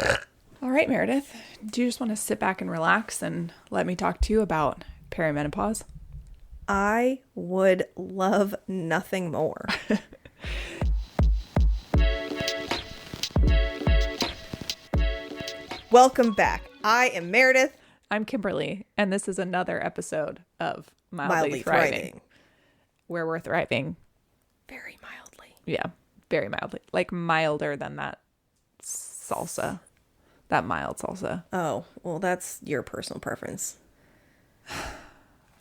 All right, Meredith, do you just want to sit back and relax and let me talk to you about perimenopause? I would love nothing more. Welcome back. I am Meredith. I'm Kimberly, and this is another episode of Mildly Thriving. where we're thriving. Very mildly. Yeah, very mildly. Like milder than that salsa. That mild salsa. Oh, well, that's your personal preference.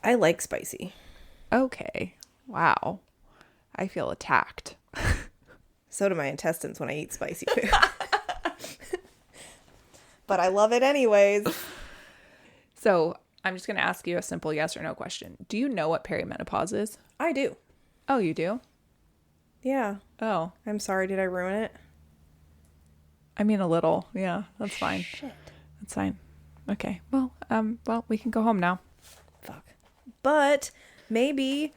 I like spicy. Okay. Wow. I feel attacked. So do my intestines when I eat spicy food. But I love it anyways. So I'm just going to ask you a simple yes or no question. Do you know what perimenopause is? I do. Oh, you do? Yeah. Oh. I'm sorry. Did I ruin it? I mean, a little. Yeah, that's fine. Shit. That's fine. Okay. Well, we can go home now. Fuck. But maybe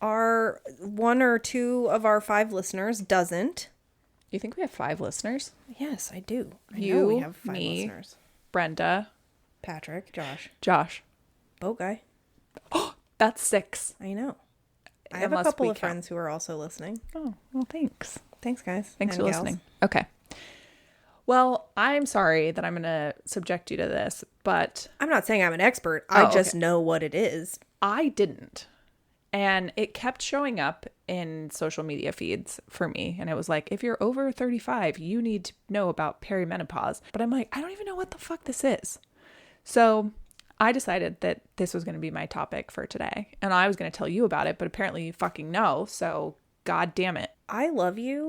our one or two of our 5 listeners doesn't. You think we have 5 listeners? Yes, I do. I know You, we have 5 me, listeners. Brenda, Patrick, Josh. boat guy. That's 6. I know. I have a Unless couple we of count. friends who are also listening. Oh, well, thanks. Thanks, guys. Thanks and for gals. listening. Okay. Well, I'm sorry that I'm going to subject you to this, but I'm not saying I'm an expert. I Oh, just okay. know what it is. I didn't. And it kept showing up in social media feeds for me. And it was like, if you're over 35, you need to know about perimenopause. But I'm like, I don't even know what the fuck this is. So I decided that this was going to be my topic for today. And I was going to tell you about it, but apparently you fucking know. So God damn it. I love you.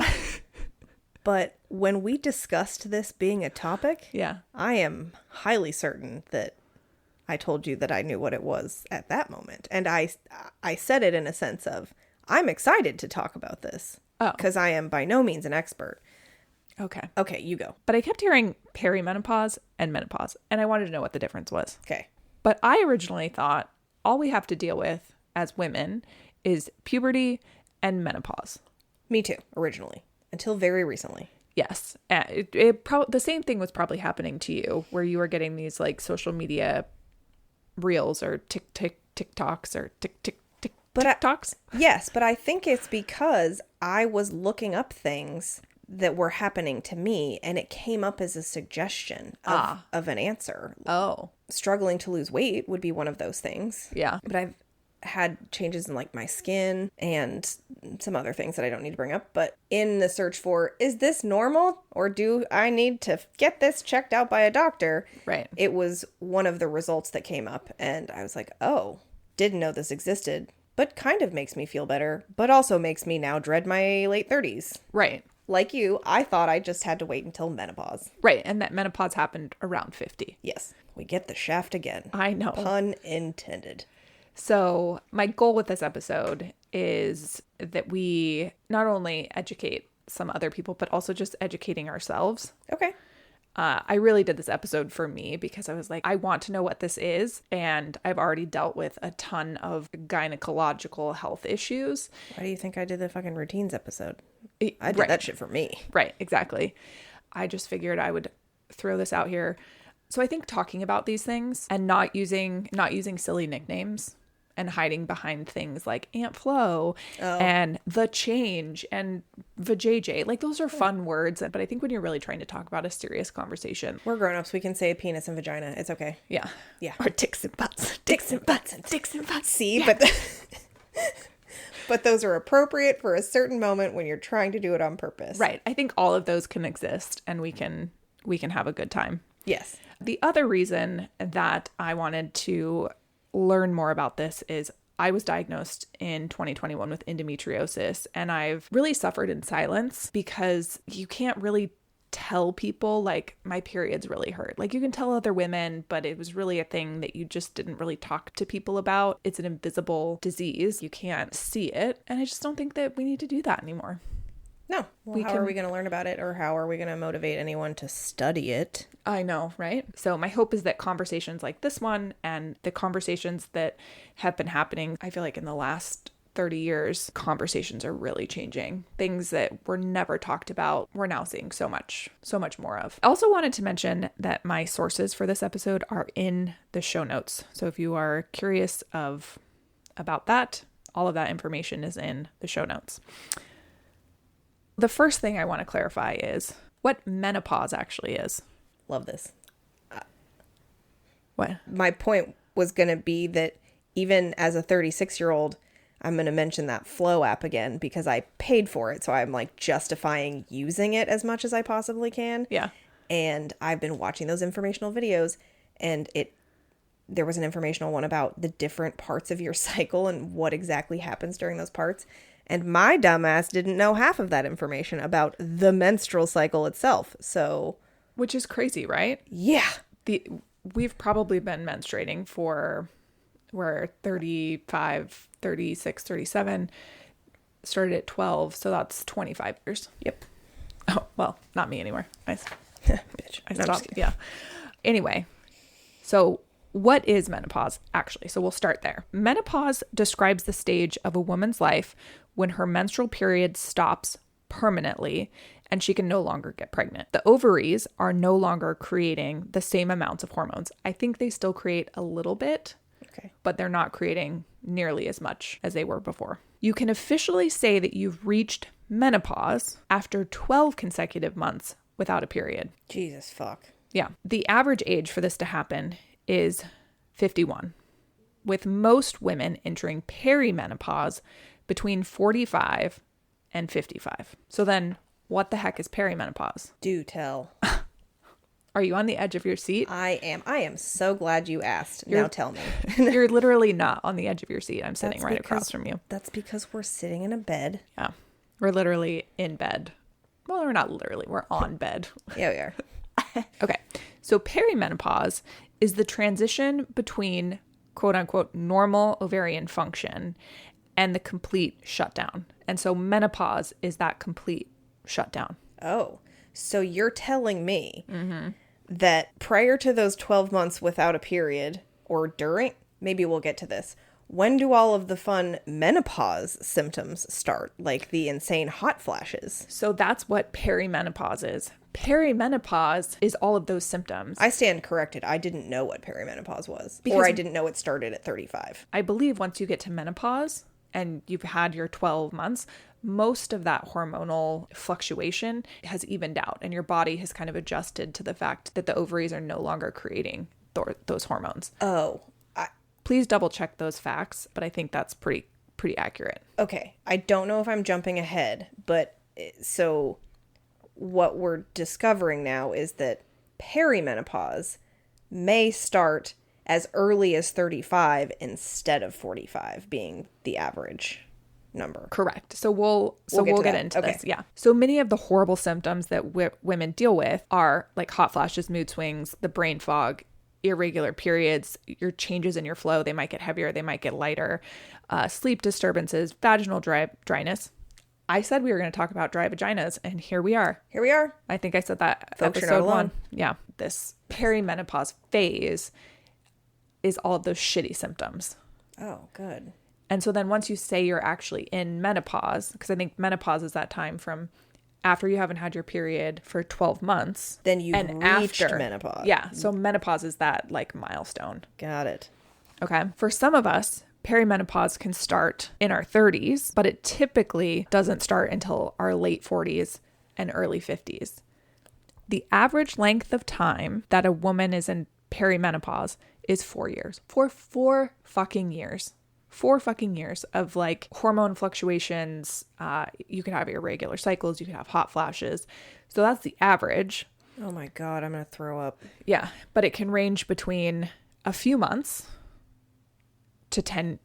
But when we discussed this being a topic, Yeah. I am highly certain that I told you that I knew what it was at that moment. And I said it in a sense of, I'm excited to talk about this. Oh. Because I am by no means an expert. Okay. Okay, you go. But I kept hearing perimenopause and menopause. And I wanted to know what the difference was. Okay. But I originally thought all we have to deal with as women is puberty and menopause. Me too, originally. Until very recently. Yes. The same thing was probably happening to you, where you were getting these like social media reels or TikToks or TikToks. Yes, but I think it's because I was looking up things that were happening to me and it came up as a suggestion of an answer. Oh, Struggling to lose weight would be one of those things. yeah. But I've had changes in like my skin and some other things that I don't need to bring up. But in the search for, is this normal or do I need to get this checked out by a doctor? Right. It was one of the results that came up. And I was like, oh, didn't know this existed, but kind of makes me feel better, but also makes me now dread my late 30s. Right. Like you, I thought I just had to wait until menopause. Right. And that menopause happened around 50. Yes, we get the shaft again. I know. Pun intended. So my goal with this episode is that we not only educate some other people, but also just educating ourselves. Okay. I really did this episode for me because I was like, I want to know what this is. And I've already dealt with a ton of gynecological health issues. Why do you think I did the fucking routines episode? I did Right. that shit for me. Right, exactly. I just figured I would throw this out here. So I think talking about these things and not using silly nicknames and hiding behind things like Aunt Flo and The Change and vajayjay. Like those are fun words, but I think when you're really trying to talk about a serious conversation. We're grown-ups. We can say penis and vagina. It's okay. Yeah. Yeah. Or dicks and butts. Dicks and butts and dicks and butts. See, Yeah. but those are appropriate for a certain moment when you're trying to do it on purpose. Right. I think all of those can exist and we can have a good time. Yes. The other reason that I wanted to learn more about this is I was diagnosed in 2021 with endometriosis, and I've really suffered in silence because you can't really tell people like my periods really hurt. Like you can tell other women, but it was really a thing that you just didn't really talk to people about. It's an invisible disease. You can't see it. And I just don't think that we need to do that anymore. No. Well, how are we going to learn about it, or how are we going to motivate anyone to study it? I know, right? So my hope is that conversations like this one and the conversations that have been happening, I feel like in the last 30 years, conversations are really changing. Things that were never talked about, we're now seeing so much more of. I also wanted to mention that my sources for this episode are in the show notes. So if you are curious about that, all of that information is in the show notes. The first thing I want to clarify is what menopause actually is. Love this. What? My point was going to be that even as a 36-year-old, I'm going to mention that Flow app again because I paid for it. So I'm like justifying using it as much as I possibly can. Yeah. And I've been watching those informational videos, and there was an informational one about the different parts of your cycle and what exactly happens during those parts. And my dumbass didn't know half of that information about the menstrual cycle itself. So, which is crazy, right? Yeah. We've probably been menstruating for, we're 35, 36, 37, started at 12. So that's 25 years. Yep. Oh, well, not me anymore. Bitch. I No, stopped. Yeah. Anyway, so what is menopause actually? So we'll start there. Menopause describes the stage of a woman's life when her menstrual period stops permanently and she can no longer get pregnant. The ovaries are no longer creating the same amounts of hormones. I think they still create a little bit, Okay. but they're not creating nearly as much as they were before. You can officially say that you've reached menopause after 12 consecutive months without a period. Jesus fuck. Yeah. The average age for this to happen is 51, with most women entering perimenopause between 45 and 55. So then what the heck is perimenopause? Do tell. Are you on the edge of your seat? I am so glad you asked. Now tell me. You're literally not on the edge of your seat. I'm sitting right across from you. That's because we're sitting in a bed. Yeah. We're literally in bed. Well, we're not literally. We're on bed. Yeah, we are. Okay. So perimenopause is the transition between quote unquote normal ovarian function and the complete shutdown. And so menopause is that complete shutdown. Oh, so you're telling me that prior to those 12 months without a period, or during, maybe we'll get to this, when do all of the fun menopause symptoms start? Like the insane hot flashes? So that's what perimenopause is. Perimenopause is all of those symptoms. I stand corrected. I didn't know what perimenopause was. Or I didn't know it started at 35. I believe once you get to menopause and you've had your 12 months, most of that hormonal fluctuation has evened out and your body has kind of adjusted to the fact that the ovaries are no longer creating those hormones. Oh. Please double check those facts, but I think that's pretty accurate. Okay. I don't know if I'm jumping ahead, but so what we're discovering now is that perimenopause may start as early as 35 instead of 45 being the average number. Correct. So we'll get into this. Yeah. So many of the horrible symptoms that women deal with are like hot flashes, mood swings, the brain fog, irregular periods, your changes in your flow. They might get heavier. They might get lighter. Sleep disturbances, vaginal dryness. I said we were going to talk about dry vaginas, and here we are. Here we are. I think I said that Folks, you're not episode alone. 1. Yeah. This perimenopause phase is all of those shitty symptoms. Oh, good. And so then once you say you're actually in menopause, because I think menopause is that time from after you haven't had your period for 12 months. Then you've and reached after, menopause. Yeah. So menopause is that like milestone. Got it. Okay. For some of us, perimenopause can start in our 30s, but it typically doesn't start until our late 40s and early 50s. The average length of time that a woman is in perimenopause is 4 years. For 4 fucking years. 4 fucking years of like hormone fluctuations. You could have irregular cycles. You could have hot flashes. So that's the average. Oh my God, I'm going to throw up. Yeah. But it can range between a few months to 10.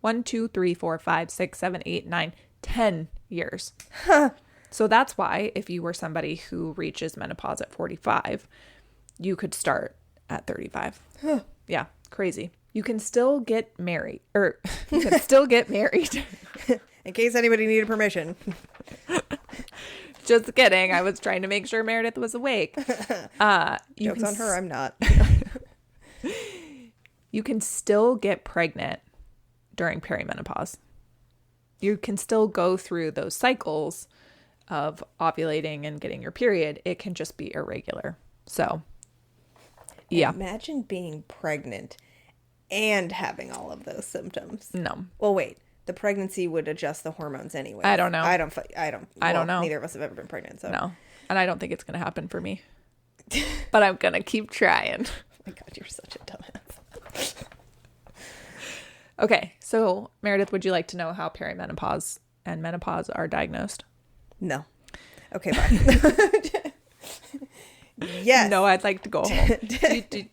1, 2, 3, 4, 5, 6, 7, 8, 9, 10 years. So that's why if you were somebody who reaches menopause at 45, you could start at 35. Yeah, crazy. You can still get married, or you can still get married. In case anybody needed permission. Just kidding. I was trying to make sure Meredith was awake. Joke's on her, I'm not. You can still get pregnant during perimenopause. You can still go through those cycles of ovulating and getting your period. It can just be irregular. So, yeah. Imagine being pregnant and having all of those symptoms. No. Well, wait. The pregnancy would adjust the hormones anyway. I don't know. I don't know. Neither of us have ever been pregnant, so. No. And I don't think it's going to happen for me. But I'm going to keep trying. Oh my God, you're such a dumbass. Okay. So, Meredith, would you like to know how perimenopause and menopause are diagnosed? No. Okay, bye. Yes. No, I'd like to go home. Do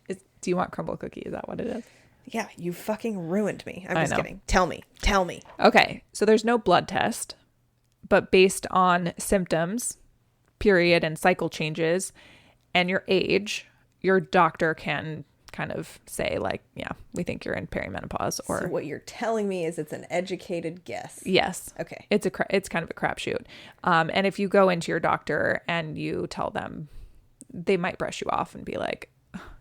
you want crumble cookie? Is that what it is? Yeah, you fucking ruined me. I'm I just know. kidding. Tell me. Okay, so there's no blood test, but based on symptoms, period and cycle changes, and your age, your doctor can kind of say like, yeah, we think you're in perimenopause. Or so what you're telling me is it's an educated guess. Yes. Okay. It's kind of a crapshoot. And if you go into your doctor and you tell them, they might brush you off and be like,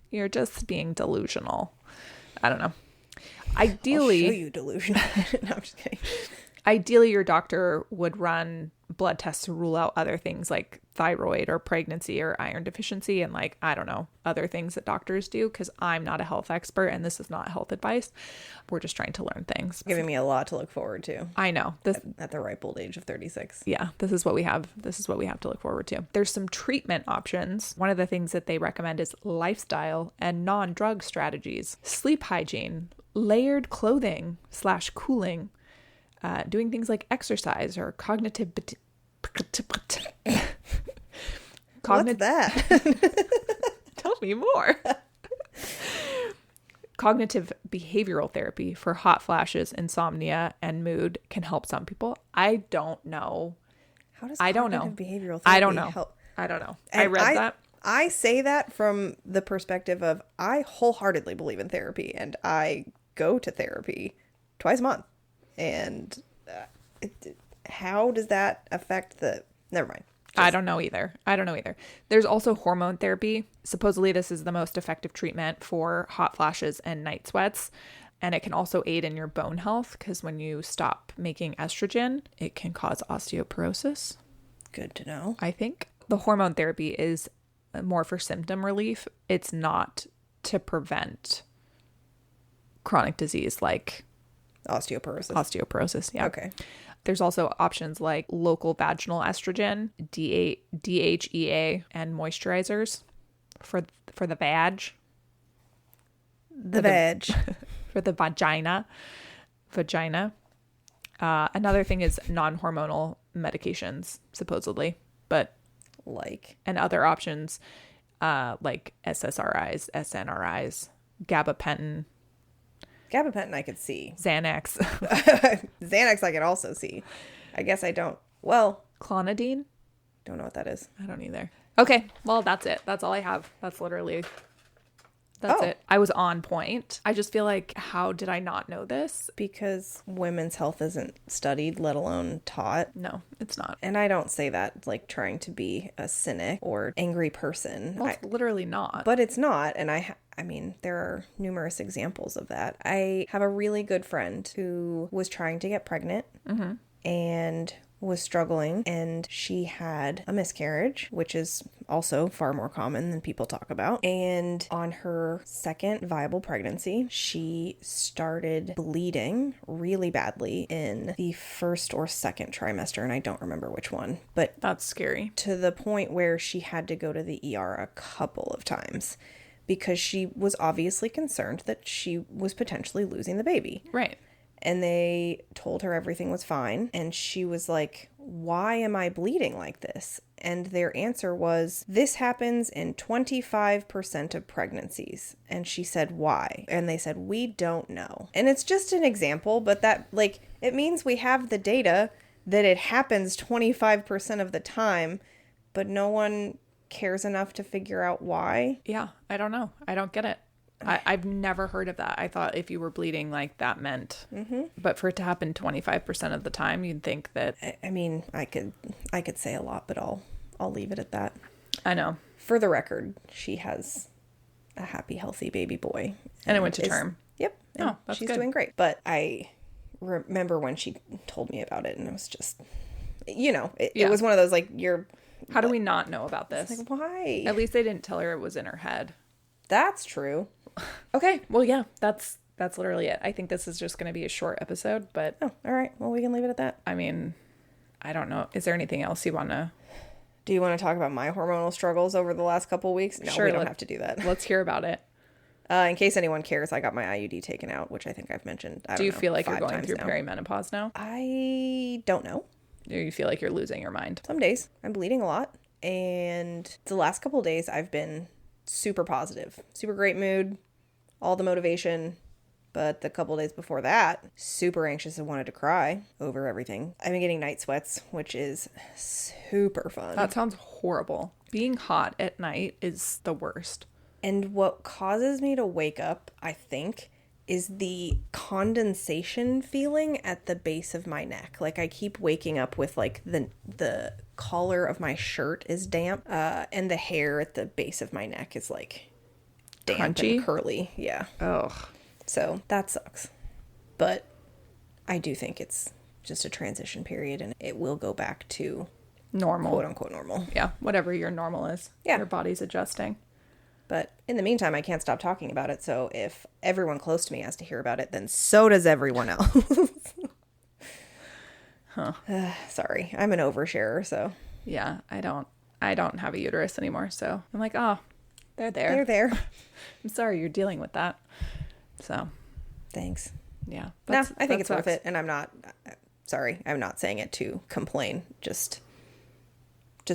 you're just being delusional. I don't know. Ideally, I'll show you delusional. No, I'm just kidding. Ideally, your doctor would run blood tests to rule out other things like thyroid or pregnancy or iron deficiency and like, I don't know, other things that doctors do, because I'm not a health expert and this is not health advice. We're just trying to learn things. Giving me a lot to look forward to. I know. This at the ripe old age of 36. Yeah, this is what we have. This is what we have to look forward to. There's some treatment options. One of the things that they recommend is lifestyle and non-drug strategies, sleep hygiene, layered clothing / cooling, doing things like exercise or cognitive. What's that? Tell me more. Cognitive behavioral therapy for hot flashes, insomnia, and mood can help some people. I don't know. How does I don't know. cognitive behavioral therapy I don't know. help? I don't know. And I read that. I say that from the perspective of I wholeheartedly believe in therapy, and I go to therapy twice a month. And how does that affect the... Never mind. I don't know either. There's also hormone therapy. Supposedly this is the most effective treatment for hot flashes and night sweats. And it can also aid in your bone health because when you stop making estrogen, it can cause osteoporosis. Good to know. I think. The hormone therapy is more for symptom relief. It's not to prevent chronic disease like Osteoporosis. Yeah. Okay. There's also options like local vaginal estrogen, DHEA, and moisturizers for the vag. The vag. For the vagina. Another thing is non-hormonal medications, supposedly, but and other options like SSRIs, SNRIs, gabapentin. Gabapentin I could see. Xanax. Xanax I could also see. I guess I don't. Well, Clonidine? Don't know what that is. I don't either. Okay, well, that's it. That's all I have. That's it. I was on point. I just feel like, how did I not know this? Because women's health isn't studied, let alone taught. No, it's not. And I don't say that like trying to be a cynic or angry person. Well, it's literally not. But it's not. And I mean, there are numerous examples of that. I have a really good friend who was trying to get pregnant and was struggling, and she had a miscarriage, which is also far more common than people talk about. And on her second viable pregnancy, she started bleeding really badly in the first or second trimester, and I don't remember which one, but that's scary. To the point where she had to go to the ER a couple of times because she was obviously concerned that she was potentially losing the baby. Right. And they told her everything was fine. And she was like, why am I bleeding like this? And their answer was, this happens in 25% of pregnancies. And she said, why? And they said, we don't know. And it's just an example, but that, like, it means we have the data that it happens 25% of the time, but no one cares enough to figure out why. Yeah, I don't know. I don't get it. I've never heard of that. I thought if you were bleeding, like, that meant. But for it to happen 25% of the time, you'd think that. I mean, I could say a lot, but I'll leave it at that. I know. For the record, she has a happy, healthy baby boy, and it went to term. Yep. Oh, that's she's good. doing great. But I remember when she told me about it, and it was just, it Yeah. was one of those, like, How do we not know about this? like, why? At least they didn't tell her it was in her head. That's true. Okay. Well, yeah, that's literally it. I think this is just going to be a short episode, but Oh, all right. Well, we can leave it at that. I mean, I don't know. Is there anything else you want to? Do you want to talk about my hormonal struggles over the last couple of weeks? No, Sure, we don't have to do that. Let's hear about it. In case anyone cares, I got my IUD taken out, which I think I've mentioned. Do you feel like you're 5 going times through now. perimenopause now? I don't know. Or you feel like you're losing your mind? Some days I'm bleeding a lot, and the last couple of days I've been super positive, super great mood, all the motivation. But the couple of days before that, super anxious and wanted to cry over everything. I've been getting night sweats, which is super fun. That sounds horrible. Being hot at night is the worst. And what causes me to wake up, I think, is the condensation feeling at the base of my neck. Like, I keep waking up with, like, the collar of my shirt is damp, and the hair at the base of my neck is, like, damp Crunchy? and curly. Yeah. Oh, So that sucks. But I do think it's just a transition period, and it will go back to normal. quote unquote normal. Yeah, whatever your normal is. Yeah. Your body's adjusting. But in the meantime, I can't stop talking about it. So if everyone close to me has to hear about it, then so does everyone else. Sorry, I'm an oversharer, so. Yeah, I don't have a uterus anymore, so I'm like, oh, they're there. They're there. I'm sorry you're dealing with that. So, Thanks. yeah. No, I think that it's worth sucks. it. And I'm not saying it to complain. Just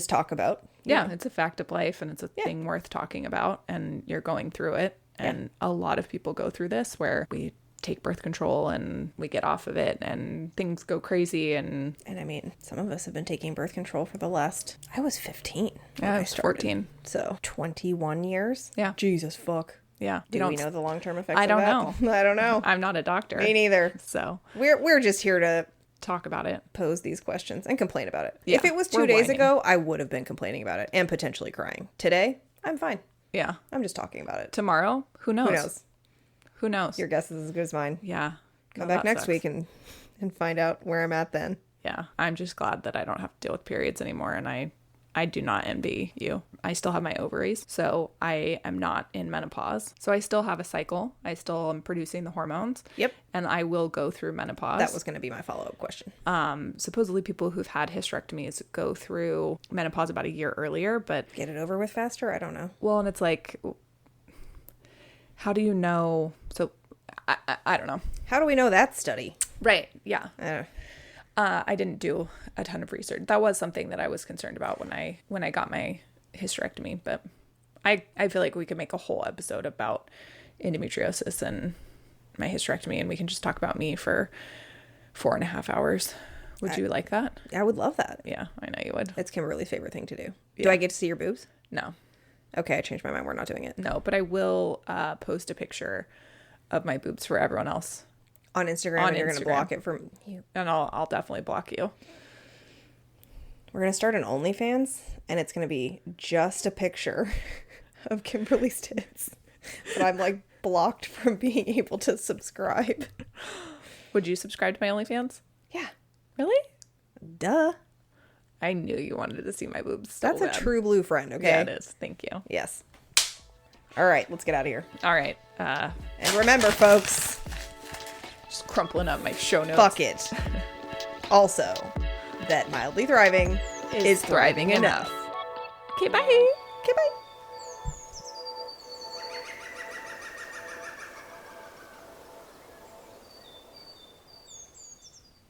talk about. Yeah, it's a fact of life, and it's a thing worth talking about, and you're going through it. And a lot of people go through this where we take birth control and we get off of it and things go crazy. And I mean, some of us have been taking birth control for the last, I was 15. yeah, I was 14. So 21 years. Yeah. Jesus fuck. Yeah. Do we know the long-term effects I of don't that? know. I don't know. I'm not a doctor. Me neither. So We're just here to talk about it. pose these questions and complain about it. Yeah, If it was 2 we're days whining. ago, I would have been complaining about it and potentially crying. Today, I'm fine. Yeah. I'm just talking about it. Tomorrow, who knows? Who knows? Who knows? Your guess is as good as mine. Yeah. Come No, back that next sucks. week and find out where I'm at then. Yeah. I'm just glad that I don't have to deal with periods anymore, and I do not envy you. I still have my ovaries, so I am not in menopause. So I still have a cycle. I still am producing the hormones. Yep. And I will go through menopause. That was going to be my follow-up question. Supposedly people who've had hysterectomies go through menopause about a year earlier, but Get it over with faster? I don't know. well, and it's like, how do you know? So I don't know. How do we know that study? Right. Yeah. Uh, I didn't do a ton of research. That was something that I was concerned about when I got my hysterectomy, but I feel like we could make a whole episode about endometriosis and my hysterectomy, and we can just talk about me for 4.5 hours. Would you like that? I would love that. Yeah, I know you would. It's Kimberly's favorite thing to do. Do Yeah. I get to see your boobs? No, Okay, I changed my mind. We're not doing it. no, but I will post a picture of my boobs for everyone else, On Instagram, On and you're going to Instagram. block it from you. and I'll definitely block you. We're going to start an OnlyFans, and it's going to be just a picture of Kimberly's tits. But I'm, like, blocked from being able to subscribe. Would you subscribe to my OnlyFans? Yeah. Really? Duh. I knew you wanted to see my boobs. So That's a bad. true blue friend, okay? Yeah, it is. Thank you. Yes. All right, let's get out of here. All right. And remember, folks, Just crumpling up my show notes. fuck it. Also, that mildly thriving is thriving enough. Okay, bye. Okay, bye.